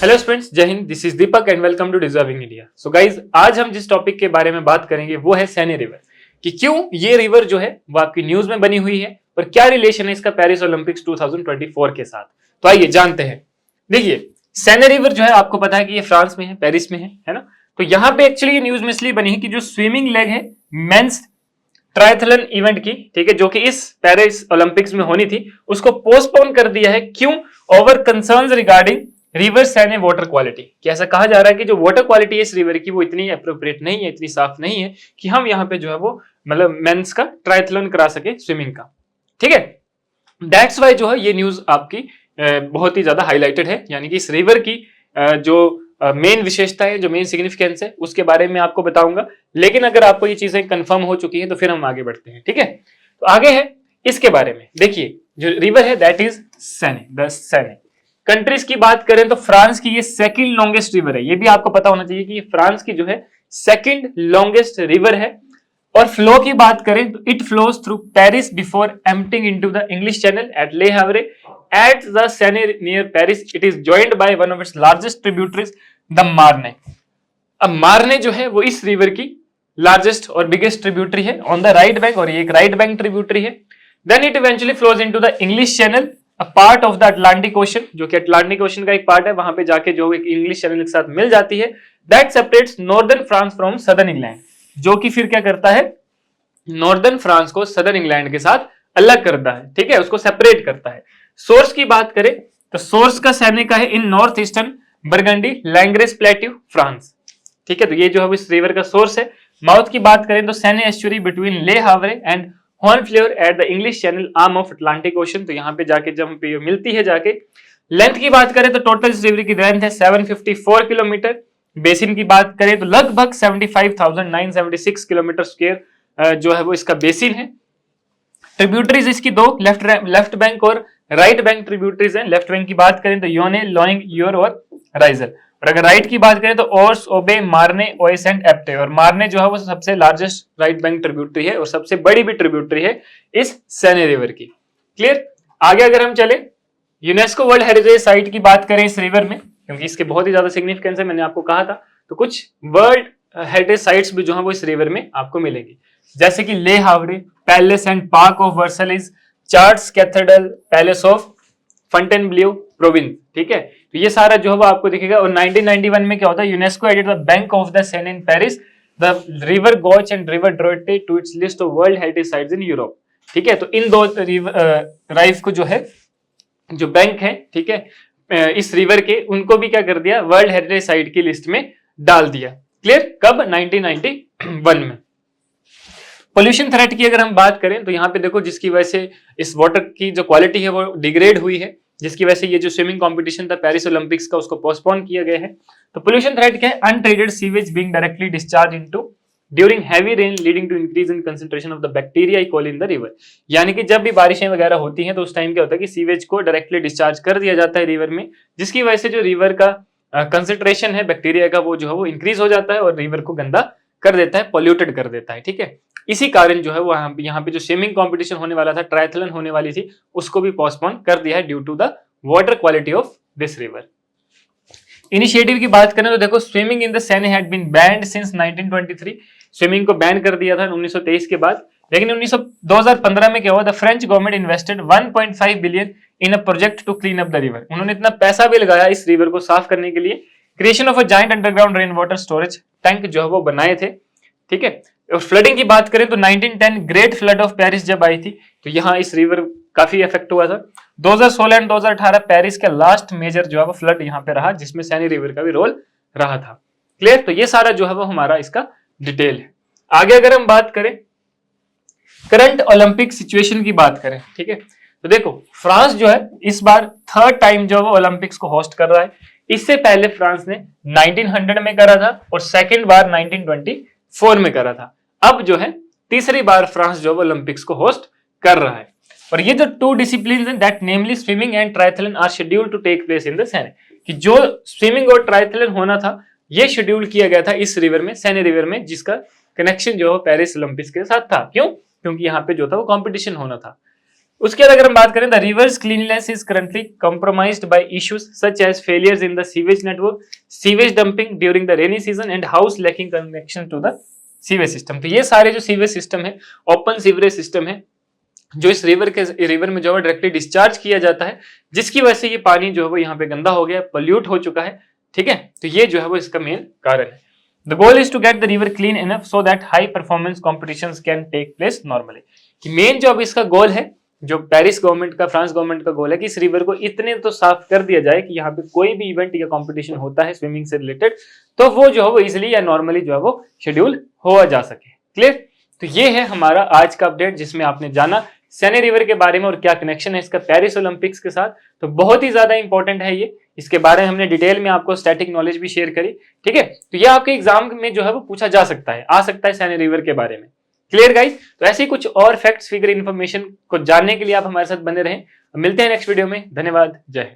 Hello students, जय हिंद। This is Deepak and welcome to deserving India. So guys, आज हम जिस टॉपिक के बारे में बात करेंगे वो है सैनी रिवर। कि क्यों ये रिवर जो है वो आपकी न्यूज में बनी हुई है और क्या रिलेशन है इसका पेरिस ओलंपिक्स 2024 के साथ। तो आइए जानते हैं। देखिए, सैनी रिवर जो है आपको पता है कि ये फ्रांस में है, पेरिस में है ना। तो यहाँ पे एक्चुअली ये न्यूज में इसलिए बनी है कि जो स्विमिंग लेग है मेंस ट्रायथलन इवेंट की, ठीक है, जो कि इस पेरिस ओलंपिक्स में होनी थी, उसको पोस्टपोन कर दिया है। क्यों? Over concerns regarding river Seine water quality. कि ऐसा कहा जा रहा है कि जो वाटर क्वालिटी है इस रिवर की वो इतनी अप्रोप्रिएट नहीं है, इतनी साफ नहीं है कि हम यहाँ पे जो है वो मतलब मेंस का ट्रायथलन करा सके स्विमिंग का। ठीक है, दैट्स वाई जो है ये न्यूज आपकी बहुत ही ज्यादा हाईलाइटेड है। यानी कि इस रिवर की जो मेन विशेषता है, जो मेन सिग्निफिकेंस है, उसके बारे में आपको बताऊंगा। लेकिन अगर आपको ये चीजें कंफर्म हो चुकी हैं तो फिर हम आगे बढ़ते हैं। ठीक है, तो आगे है इसके बारे में। देखिए, जो रिवर है दैट इज सैने, द सैने। कंट्रीज की बात करें तो फ्रांस की ये सेकंड लॉन्गेस्ट रिवर है। ये भी आपको पता होना चाहिए कि फ्रांस की जो है सेकंड लॉन्गेस्ट रिवर है। और फ्लो की बात करें तो it flows through Paris before emptying into the English channel at ले हावरे एट द सेने near Paris. It is joined by one of its largest tributaries the मार्ने। अब मार्ने जो है वो इस रिवर की लार्जेस्ट और बिगेस्ट ट्रिब्यूटरी है ऑन द राइट बैंक, और ये एक राइट बैंक ट्रिब्यूटरी है। Then it eventually flows into the English Channel, a part of the Atlantic Ocean, जो कि अटलांटिक ओशन का एक पार्ट है। वहां पे जाके जो एक इंग्लिश चैनल के साथ मिल जाती है। That separates northern France from southern England, जो कि फिर क्या करता है, नॉर्दर्न फ्रांस को सदर्न इंग्लैंड के साथ अलग करता है। ठीक है, उसको सेपरेट करता है। सोर्स की बात करें तो सोर्स का सैने का है in north eastern Burgundy Langres plateau France. ठीक है, तो ये जो है इस रिवर का सोर्स है। माउथ की बात करें तो सैने estuary between Le Havre and Honfleur at the English Channel arm of Atlantic Ocean. तो यहाँ पे जाके जब पे मिलती है जाके। लेंथ की बात करें तो टोटल इस रिवर की लेंथ है 754 किलोमीटर। बेसिन की बात करें तो लगभग 75,976 किलोमीटर स्क्वायर जो है वो इसका बेसिन है। ट्रिब्यूटरीज इसकी दो, लेफ्ट बैंक और राइट बैंक ट्रिब्यूटरीज हैं। लेफ्ट बैंक की बात करें तो योने, लोइंग, योर और राइजल। और अगर राइट की बात करें तो ओर्स, ओबे, मार्ने, ओएस एंड एप्टे। और मार्ने जो है वो सबसे लार्जेस्ट राइट बैंक ट्रिब्यूटरी है और सबसे बड़ी भी ट्रिब्यूटरी है इस सैने रिवर की। क्लियर? आगे अगर हम चले, यूनेस्को वर्ल्ड हेरिटेज साइट की बात करें इस रिवर में, क्योंकि इसके बहुत ही ज्यादा सिग्निफिकेंस है, मैंने आपको कहा था। तो कुछ वर्ल्ड हेरिटेज साइट्स भी जो है वो इस रिवर में आपको मिलेंगी, जैसे कि Le Havre, palace and park of Versailles, Chartres cathedral, palace of Fontainebleau province. ठीक है, तो ये सारा जो है वो आपको दिखेगा। और 1991 में क्या होता है, UNESCO added the bank of the Seine in Paris, the river Gauche and river Droite to its list of world heritage sites in Europe. ठीक है, तो इन दो राइफ को जो है, जो बैंक है, ठीक है, इस रिवर के, उनको भी क्या कर दिया, वर्ल्ड हेरिटेज साइट की लिस्ट में डाल दिया। क्लियर? कब? 1991 में। पोल्यूशन थ्रेट की अगर हम बात करें तो यहाँ पे देखो, जिसकी वजह से इस वाटर की जो क्वालिटी है वो डिग्रेड हुई है, जिसकी वजह से ये जो स्विमिंग कंपटीशन था पेरिस ओलंपिक्स का, उसको पोस्टपोन किया गया है। तो पोल्यूशन थ्रेट क्या है? Untreated sewage being directly discharge into during heavy rain leading to increase in concentration of the bacteria E coli in the river. यानी कि जब भी बारिशें वगैरह होती हैं तो उस टाइम क्या होता है कि सीवेज को डायरेक्टली डिस्चार्ज कर दिया जाता है रिवर में, जिसकी वजह से जो रिवर का कंसंट्रेशन है बैक्टीरिया का वो जो है वो इंक्रीज हो जाता है और रिवर को गंदा कर देता है, पॉल्यूटेड कर देता है। ठीक है, इसी कारण जो है वो यहाँ पे जो स्विमिंग कंपटीशन होने वाला था, ट्रायथलन होने वाली थी, उसको भी पोस्टपोन कर दिया है due to the water quality of this river. Initiative की बात करें तो देखो, swimming in the Seine had been banned since 1923। Swimming को बैन कर दिया था 1923 के बाद। लेकिन 2015 में क्या हुआ, the French government invested 1.5 billion in a project to clean up the river. उन्होंने इतना पैसा भी लगाया इस रिवर को साफ करने के लिए। Creation of a giant underground rain water storage tank जो है वो बनाए थे। ठीक है, और फ्लडिंग की बात करें तो 1910 ग्रेट फ्लड ऑफ पेरिस जब आई थी तो यहाँ इस रिवर काफी इफेक्ट हुआ था। 2016 एंड 2018 पेरिस का लास्ट मेजर जो है वो फ्लड यहाँ पे रहा, जिसमें सैनी रिवर का भी रोल रहा था। क्लियर? तो ये सारा जो है वो हमारा इसका डिटेल है। आगे अगर हम बात करें करंट ओलंपिक सिचुएशन की बात करें, ठीक है, तो देखो फ्रांस जो है इस बार थर्ड टाइम जो है ओलंपिक्स को होस्ट कर रहा है। इससे पहले फ्रांस ने 1900 में करा था और सेकेंड बार 1924 में करा था। अब जो है तीसरी बार फ्रांस जो ओलंपिक्स को होस्ट कर रहा है। और ये जो टू डिसिप्लिन हैं that namely swimming and triathlon are scheduled to take place in the Seine. कि जो स्विमिंग और ट्रायथलन होना था ये शेड्यूल किया गया था इस रिवर में, सेने रिवर में, जिसका कनेक्शन जो है पेरिस ओलंपिक्स के साथ था। क्यों? क्योंकि यहाँ पे जो था वो कंपटीशन होना था। उसके बाद अगर हम बात करें the reverse cleanliness is currently compromised by issues such as failures in the sewage network, sewage dumping during the rainy season and house lacking connection to the sewage system। तो ये सारे जो सीवेज सिस्टम है, open sewerage system है, जो इस river में जो है डायरेक्टली डिस्चार्ज किया जाता है, जिसकी वजह से ये पानी जो है वो यहाँ पे गंदा हो गया, पोल्यूट हो चुका है। ठीक है, तो ये जो है वो इसका मेन कारण है। The goal is to get the river clean enough so that high performance competitions can take place normally. कि मेन जो अब इसका गोल है, जो पेरिस गवर्नमेंट का, फ्रांस गवर्नमेंट का गोल है कि इस रिवर को इतने तो साफ कर दिया जाए कि यहाँ पे कोई भी इवेंट या कंपटीशन होता है स्विमिंग से रिलेटेड, तो वो जो है वो इजिली या नॉर्मली जो है वो शेड्यूल हो जा सके। क्लियर? तो ये है हमारा आज का अपडेट, जिसमें आपने जाना सेने रिवर के बारे में और क्या कनेक्शन है इसका पेरिस ओलंपिक्स के साथ। तो बहुत ही ज्यादा इंपॉर्टेंट है ये, इसके बारे में हमने डिटेल में आपको स्टैटिक नॉलेज भी शेयर करी। ठीक है, तो ये आपके एग्जाम में जो है वो पूछा जा सकता है, आ सकता है सेने रिवर के बारे में। Clear guys? तो ऐसे ही कुछ और फैक्ट्स फिगर इन्फॉर्मेशन को जानने के लिए आप हमारे साथ बने रहें। मिलते हैं नेक्स्ट वीडियो में। धन्यवाद, जय हिंद।